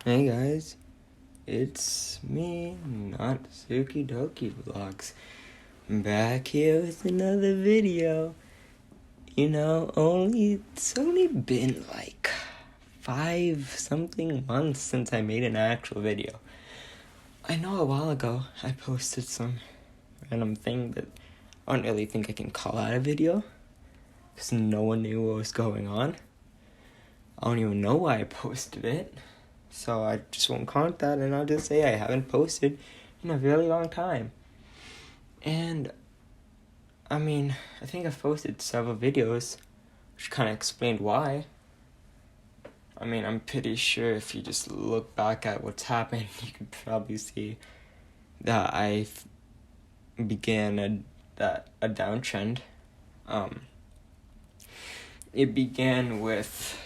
Hey guys, it's me, Natsuki Doki Vlogs, back here with another video. It's only been like 5 something months since I made an actual video. I know a while ago I posted some random thing that I don't really think I can call out a video, because no one knew what was going on. I don't even know why I posted it. So I just won't count that, and I'll just say I haven't posted in a really long time. And, I think I've posted several videos, which kind of explained why. I'm pretty sure if you just look back at what's happened, you could probably see that I began a downtrend. It began with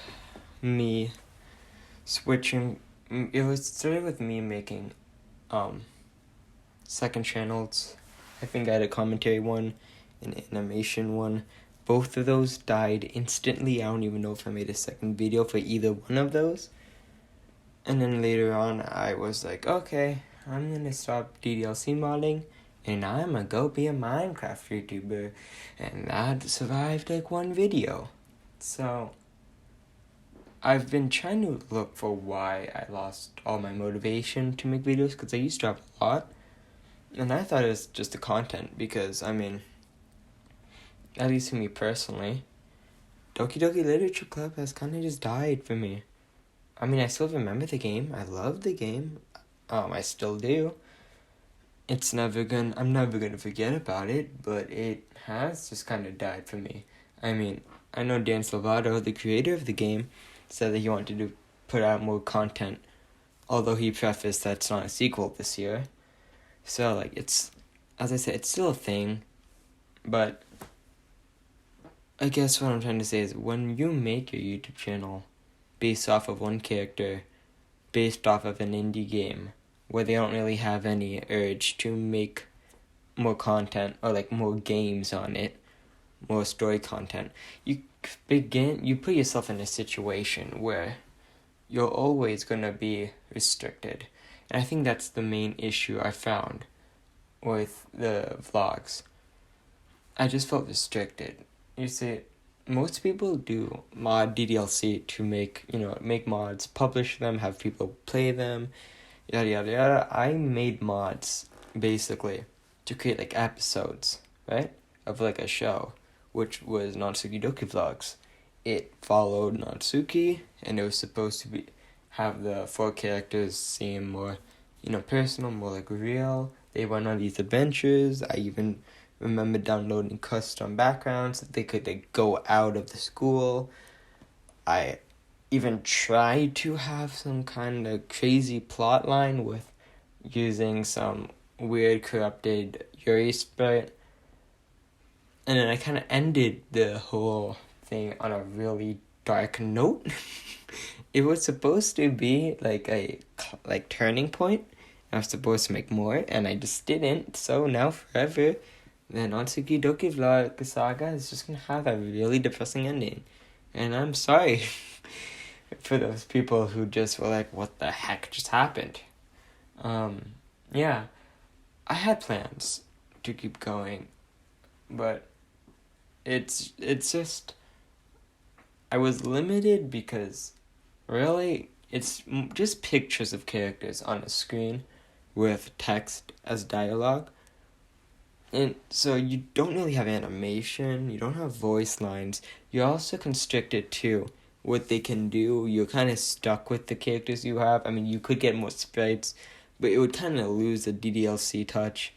me switching. It started with me making second channels. I think I had a commentary one, an animation one. Both of those died instantly. I don't even know if I made a second video for either one of those. And then later on, I was like, okay, I'm gonna stop DDLC modding, and I'm gonna go be a Minecraft YouTuber. And that survived like one video. So I've been trying to look for why I lost all my motivation to make videos, because I used to have a lot. And I thought it was just the content, because, at least for me personally, Doki Doki Literature Club has kind of just died for me. I still remember the game. I love the game. I still do. I'm never gonna forget about it, but it has just kind of died for me. I know Dan Salvato, the creator of the game, said that he wanted to put out more content, although he prefaced that it's not a sequel this year. So, it's, as I said, it's still a thing, but I guess what I'm trying to say is, when you make your YouTube channel based off of one character, based off of an indie game, where they don't really have any urge to make more content, or more games on it, more story content, you put yourself in a situation where you're always going to be restricted. And I think that's the main issue I found with the vlogs. I just felt restricted. You see, most people do mod DDLC to make mods, publish them, have people play them, yada yada yada. I made mods, basically, to create episodes, right? Of a show, which was Natsuki Doki Vlogs. It followed Natsuki, and it was supposed to have the 4 characters seem more, personal, more real. They went on these adventures. I even remember downloading custom backgrounds that they could go out of the school. I even tried to have some kind of crazy plot line with using some weird corrupted Yuri spirit. And then I kind of ended the whole thing on a really dark note. It was supposed to be a turning point. I was supposed to make more, and I just didn't. So now forever, the Natsuki Doki Vlog saga is just gonna have a really depressing ending. And I'm sorry for those people who just were like, what the heck just happened? Yeah, I had plans to keep going, but it's just, I was limited because really it's just pictures of characters on a screen with text as dialogue. And so you don't really have animation, you don't have voice lines, you're also constricted to what they can do. You're kind of stuck with the characters you have. You could get more sprites, but it would kind of lose the DDLC touch.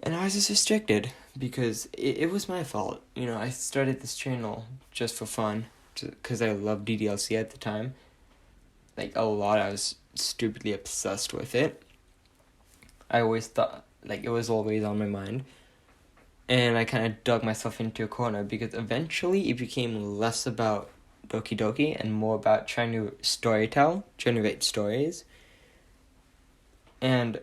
And I was just restricted, because it was my fault. I started this channel just for fun, because I loved DDLC at the time. A lot, I was stupidly obsessed with it. I always thought, it was always on my mind. And I kind of dug myself into a corner, because eventually it became less about Doki Doki and more about trying to generate stories. And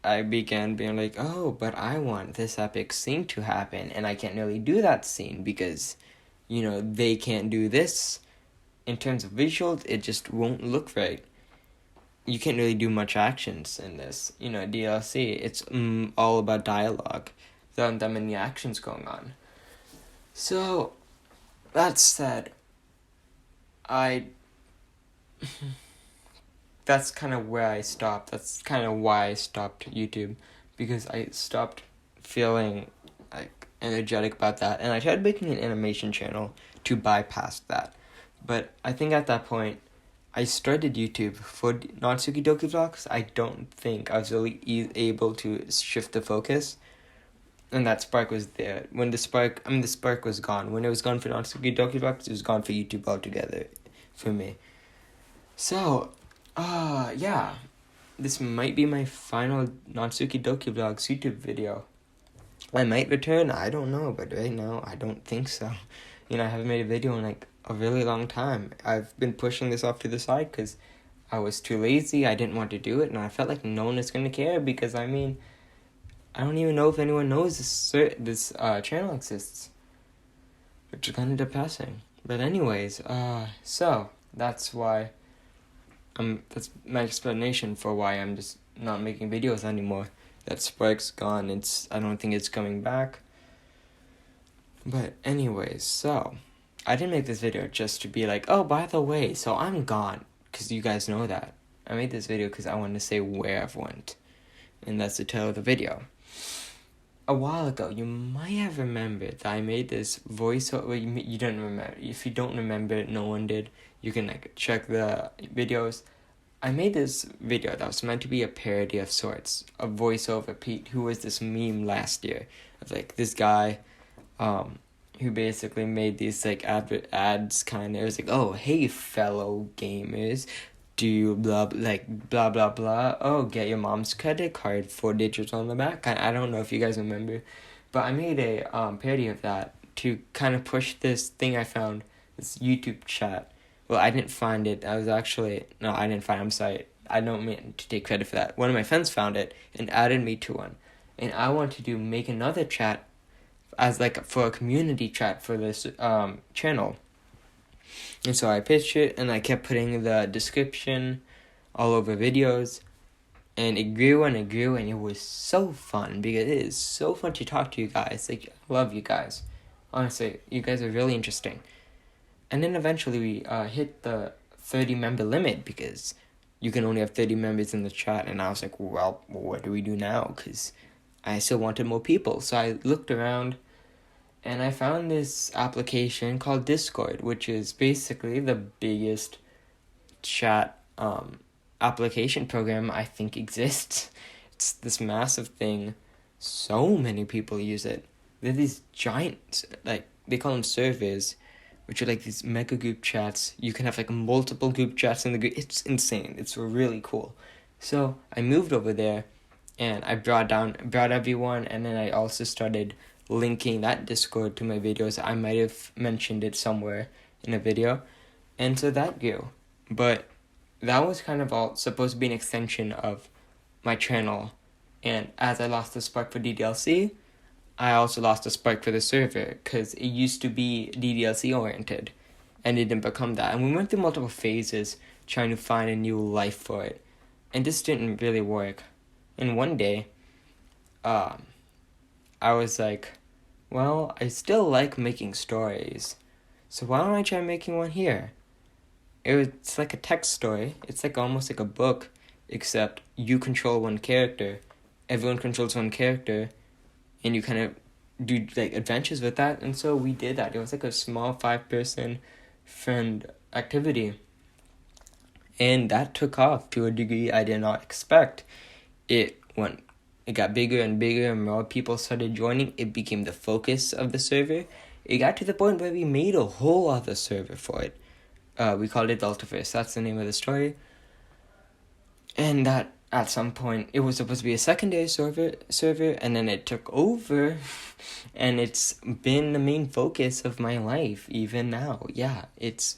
I began being like, oh, but I want this epic scene to happen, and I can't really do that scene because, they can't do this. In terms of visuals, it just won't look right. you can't really do much actions in this. DLC, it's all about dialogue. There aren't that many actions going on. So, that said, that's kind of where I stopped. That's kind of why I stopped YouTube, because I stopped feeling like energetic about that, and I tried making an animation channel to bypass that. But I think at that point, I started YouTube for Natsuki Doki vlogs. I don't think I was really able to shift the focus, and that spark was there. When the spark was gone. When it was gone for Natsuki Doki vlogs, it was gone for YouTube altogether, for me. So, yeah, this might be my final Natsuki Doki vlogs YouTube video. I might return, I don't know, but right now, I don't think so. I haven't made a video in like a really long time. I've been pushing this off to the side because I was too lazy, I didn't want to do it, and I felt like no one is going to care because, I don't even know if anyone knows this channel exists, which is kind of depressing. But anyways, so, that's why, that's my explanation for why I'm just not making videos anymore. That spark's gone, I don't think it's coming back. But anyways, so, I didn't make this video just to be like, oh, by the way, so I'm gone, because you guys know that. I made this video because I wanted to say where I've went, and that's the title of the video. A while ago, you might have remembered that I made this voiceover. You don't remember. If you don't remember, no one did. You can check the videos. I made this video that was meant to be a parody of sorts, a voiceover Pete, who was this meme last year of this guy, who basically made these ads kind of. It was oh, hey fellow gamers, do you blah blah blah. Oh, get your mom's credit card, 4 digits on the back. I don't know if you guys remember, but I made a parody of that to kind of push this thing I found, this YouTube chat. Well, I didn't find it. I didn't find it. I'm sorry. I don't mean to take credit for that. One of my friends found it and added me to one. And I wanted to make another chat as for a community chat for this channel. And so I pitched it and I kept putting the description all over videos. And it grew and it grew and it was so fun because it is so fun to talk to you guys. I love you guys. Honestly, you guys are really interesting. And then eventually we hit the 30 member limit because you can only have 30 members in the chat. And I was like, well, what do we do now? Because I still wanted more people. So I looked around and I found this application called Discord, which is basically the biggest chat application program I think exists. It's this massive thing. So many people use it. They're these giant, they call them servers, which are these mega group chats. You can have multiple group chats in the group. It's insane. It's really cool. So I moved over there and I brought everyone, and then I also started linking that Discord to my videos. I might have mentioned it somewhere in a video. And so that grew. But that was kind of all supposed to be an extension of my channel. And as I lost the spark for DDLC, I also lost a spark for the server because it used to be DDLC oriented and it didn't become that. And we went through multiple phases trying to find a new life for it. And this didn't really work. And one day, I was like, well, I still like making stories. So why don't I try making one here? It's like a text story. It's almost like a book, except you control one character. Everyone controls one character. And you kind of do adventures with that. And so we did that. It was a small 5-person friend activity. And that took off to a degree I did not expect. It got bigger and bigger and more people started joining. It became the focus of the server. It got to the point where we made a whole other server for it. We called it Deltaverse. That's the name of the story. And that at some point, it was supposed to be a secondary server, and then it took over, and it's been the main focus of my life, even now. Yeah, it's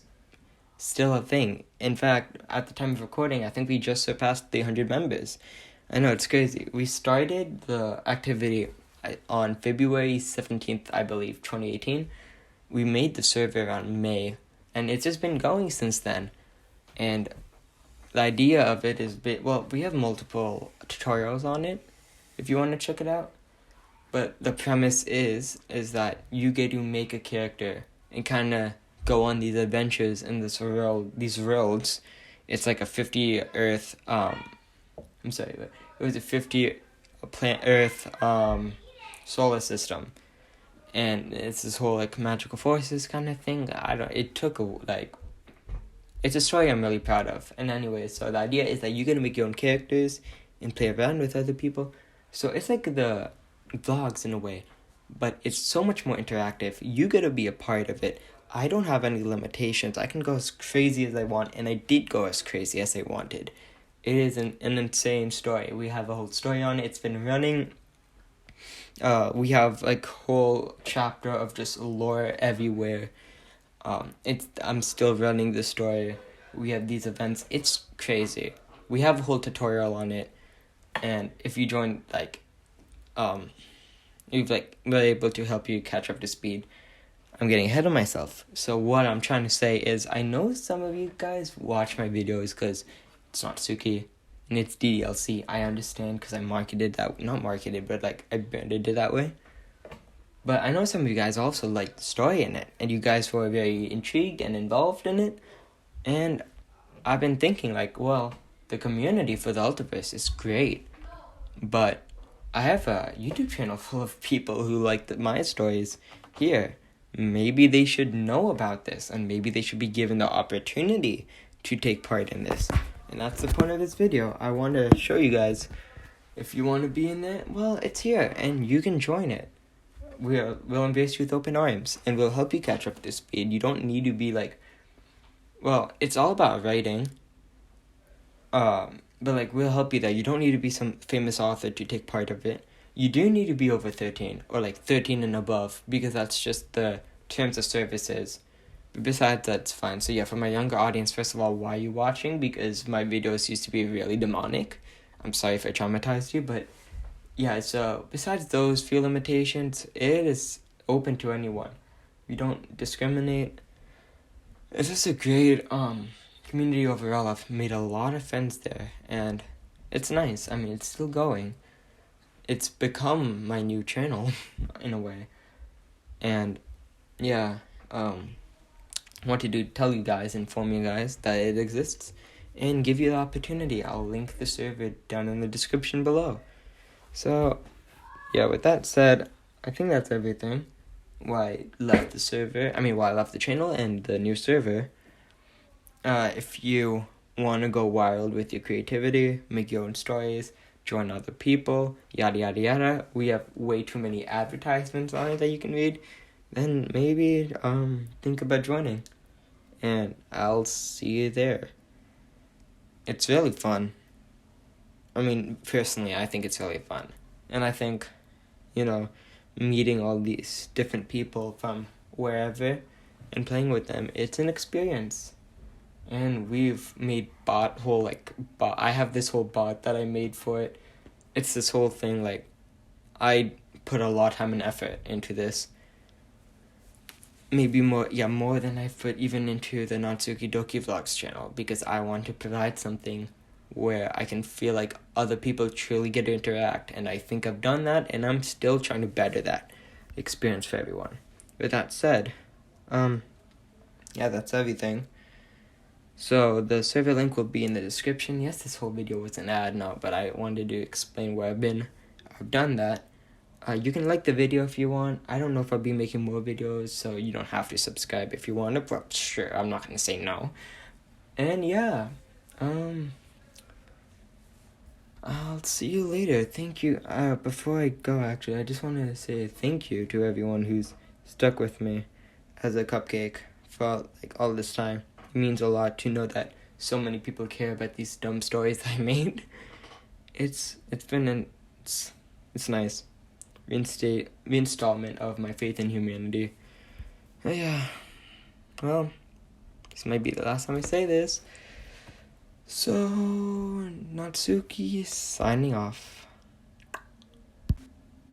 still a thing. In fact, at the time of recording, I think we just surpassed 300 members. I know, it's crazy. We started the activity on February 17th, I believe, 2018. We made the server around May, and it's just been going since then. And the idea of it is we have multiple tutorials on it if you want to check it out. But the premise is that you get to make a character and kind of go on these adventures in this world, these worlds. It's like a 50 Earth, it was a 50 planet Earth, solar system. And it's this whole, like, magical forces kind of thing. It's a story I'm really proud of. And anyway, so the idea is that you're going to make your own characters and play around with other people. So it's like the vlogs in a way, but it's so much more interactive. You got to be a part of it. I don't have any limitations. I can go as crazy as I want, and I did go as crazy as I wanted. It is an insane story. We have a whole story on it. It's been running. We have like whole chapter of just lore everywhere. I'm still running the story. We have these events. It's crazy. We have a whole tutorial on it, and if you join, we're able to help you catch up to speed. I'm getting ahead of myself. So what I'm trying to say is, I know some of you guys watch my videos because it's Natsuki and it's DDLC. I understand because I branded it that way. But I know some of you guys also like the story in it, and you guys were very intrigued and involved in it. And I've been thinking, the community for the Ultiverse is great, but I have a YouTube channel full of people who like my stories here. Maybe they should know about this, and maybe they should be given the opportunity to take part in this. And that's the point of this video. I want to show you guys, if you want to be in it, well, it's here, and you can join it. We'll embrace you with open arms, and we'll help you catch up to speed. You don't need to be it's all about writing. But we'll help you there. You don't need to be some famous author to take part of it. You do need to be over 13, or 13 and above, because that's just the terms of services. But besides that, it's fine. So yeah, for my younger audience, first of all, why are you watching? Because my videos used to be really demonic. I'm sorry if I traumatized you, but yeah, so besides those few limitations, it is open to anyone. We don't discriminate. It's just a great community overall. I've made a lot of friends there, and it's nice. I mean, it's still going. It's become my new channel in a way. And yeah, I wanted to tell you guys, inform you guys that it exists, and give you the opportunity. I'll link the server down in the description below. So yeah, with that said, I think that's everything. Why I left the channel and the new server. If you want to go wild with your creativity, make your own stories, join other people, yada yada yada, we have way too many advertisements on it that you can read, then maybe think about joining, and I'll see you there. It's really fun. I mean, personally, I think it's really fun, and I think, meeting all these different people from wherever and playing with them, it's an experience. And we've made I have this whole bot that I made for it. It's this whole thing, I put a lot of time and effort into this. Maybe more than I put even into the Natsuki Doki Vlogs channel, because I want to provide something where I can feel like other people truly get to interact. And I think I've done that, and I'm still trying to better that experience for everyone. With that said, that's everything. So the server link will be in the description. Yes, this whole video was an ad now, but I wanted to explain where I've been. I've done that. You can like the video if you want. I don't know if I'll be making more videos, so you don't have to subscribe if you want to, but sure, I'm not going to say no. And yeah, I'll see you later. Thank you. Before I go, actually, I just want to say thank you to everyone who's stuck with me as a cupcake for all this time. It means a lot to know that so many people care about these dumb stories I made. It's nice. Reinstallment of my faith in humanity. Yeah. Well, this might be the last time I say this. So, Natsuki signing off.